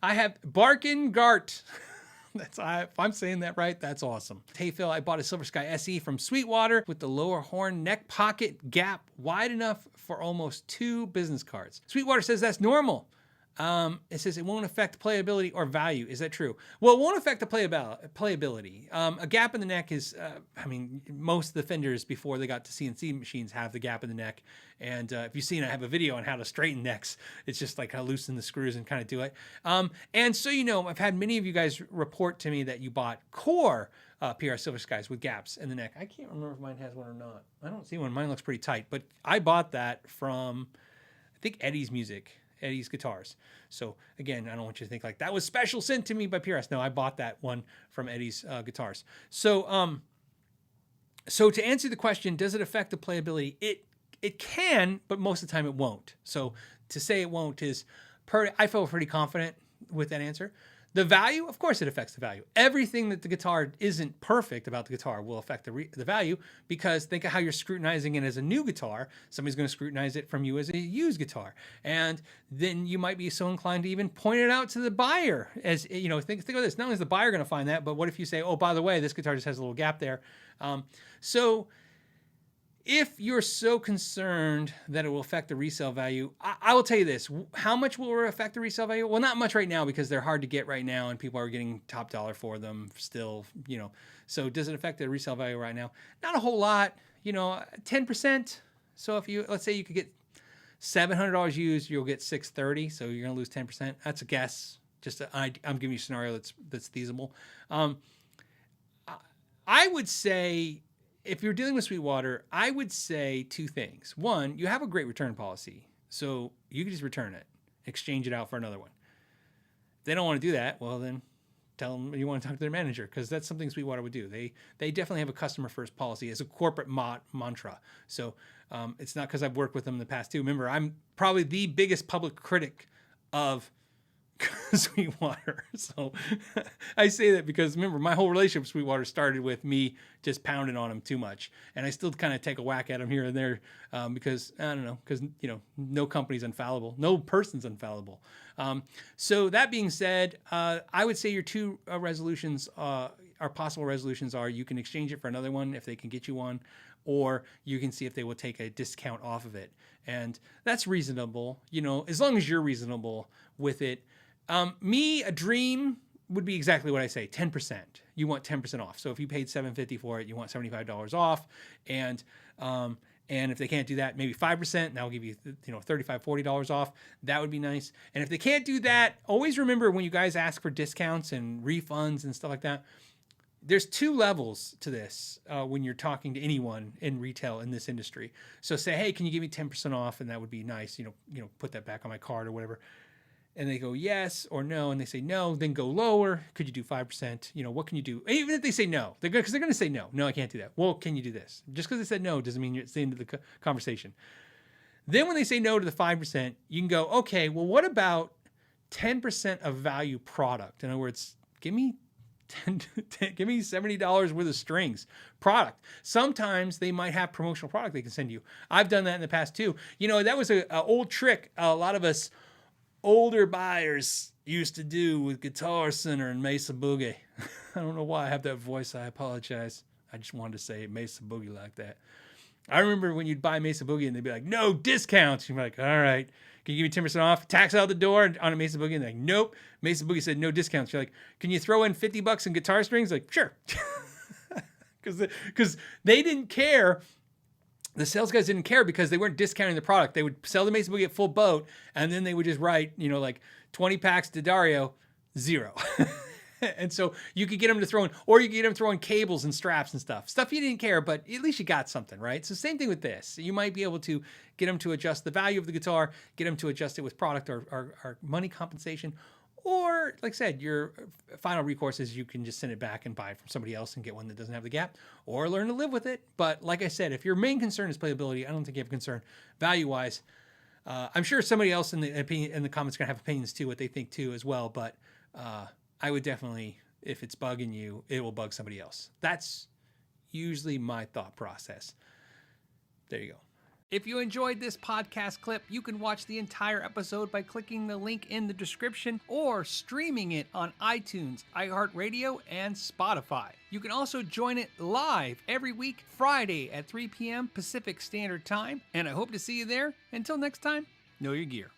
I have Barkin Gart. If I'm saying that right, that's awesome. Hey Phil, I bought a Silver Sky SE from Sweetwater with the lower horn neck pocket gap wide enough for almost 2 business cards. Sweetwater says that's normal. It says it won't affect playability or value. Is that true? Well, it won't affect the playability. A gap in the neck is, most of the fenders before they got to CNC machines have the gap in the neck. And if you've seen, I have a video on how to straighten necks. It's just like how to loosen the screws and kind of do it. And so, I've had many of you guys report to me that you bought core PRS Silver Skies with gaps in the neck. I can't remember if mine has one or not. I don't see one. Mine looks pretty tight, but I bought that from, I think, Eddie's Guitars. So again, I don't want you to think like that was special sent to me by PRS. No, I bought that one from Eddie's Guitars. So to answer the question, does it affect the playability? It can, but most of the time it won't. So to say it won't is, I feel pretty confident with that answer. The value, of course, it affects the value. Everything that the guitar isn't perfect about the guitar will affect the value, because think of how you're scrutinizing it as a new guitar. Somebody's going to scrutinize it from you as a used guitar. And then you might be so inclined to even point it out to the buyer. As think of this. Not only is the buyer going to find that, but what if you say, oh, by the way, this guitar just has a little gap there. So if you're so concerned that it will affect the resale value, I will tell you this. How much will it affect the resale value? Well, not much right now, because they're hard to get right now and people are getting top dollar for them still, So does it affect the resale value right now? Not a whole lot, 10%. So if let's say you could get $700 used, you'll get $630. So you're going to lose 10%. That's a guess. I'm giving you a scenario that's feasible. I would say, if you're dealing with Sweetwater, I would say 2 things. One, you have a great return policy, so you can just return it, exchange it out for another one. If they don't want to do that, well, then tell them you want to talk to their manager, because that's something Sweetwater would do. They definitely have a customer first policy as a corporate mantra. So it's not because I've worked with them in the past too. Remember, I'm probably the biggest public critic of Sweetwater. So I say that because, remember, my whole relationship with Sweetwater started with me just pounding on them too much. And I still kind of take a whack at them here and there because, I don't know, because, no company's infallible. No person's infallible. So that being said, I would say your 2 resolutions are possible resolutions are you can exchange it for another one if they can get you one, or you can see if they will take a discount off of it. And that's reasonable, as long as you're reasonable with it. A dream would be exactly what I say, 10%. You want 10% off. So if you paid $750 for it, you want $75 off. And if they can't do that, maybe 5%, and that'll give you, $35, $40 off. That would be nice. And if they can't do that, always remember when you guys ask for discounts and refunds and stuff like that, there's 2 levels to this when you're talking to anyone in retail in this industry. So say, hey, can you give me 10% off? And that would be nice, put that back on my card or whatever. And they go yes or no, and they say no, then go lower. Could you do 5%? What can you do? Even if they say no, because they're going to say no. No, I can't do that. Well, can you do this? Just because they said no doesn't mean it's the end of the conversation. Then when they say no to the 5%, you can go, okay, well, what about 10% of value product? In other words, give me $70 worth of strings product. Sometimes they might have promotional product they can send you. I've done that in the past too. That was an old trick a lot of us older buyers used to do with Guitar Center and Mesa Boogie. I don't know why I have that voice. I apologize. I just wanted to say Mesa Boogie like that. I remember when you'd buy Mesa Boogie and they'd be like, no discounts. You're like, all right, can you give me 10% off? Tax out the door on a Mesa Boogie. And they're like, nope. Mesa Boogie said no discounts. You're like, can you throw in $50 in guitar strings? Like, sure. Because they didn't care. The sales guys didn't care because they weren't discounting the product. They would sell the Mesa Boogie at full boat, and then they would just write, like 20 packs to Dario, 0. And so you could get them to throw in, or you could get them throwing cables and straps and stuff you didn't care, but at least you got something, right? So same thing with this. You might be able to get them to adjust the value of the guitar, get them to adjust it with product or money compensation. Or, like I said, your final recourse is you can just send it back and buy it from somebody else and get one that doesn't have the gap, or learn to live with it. But like I said, if your main concern is playability, I don't think you have a concern value-wise. I'm sure somebody else in the comments is going to have opinions too, what they think too as well. But I would definitely, if it's bugging you, it will bug somebody else. That's usually my thought process. There you go. If you enjoyed this podcast clip, you can watch the entire episode by clicking the link in the description or streaming it on iTunes, iHeartRadio, and Spotify. You can also join it live every week, Friday at 3 p.m. Pacific Standard Time, and I hope to see you there. Until next time, know your gear.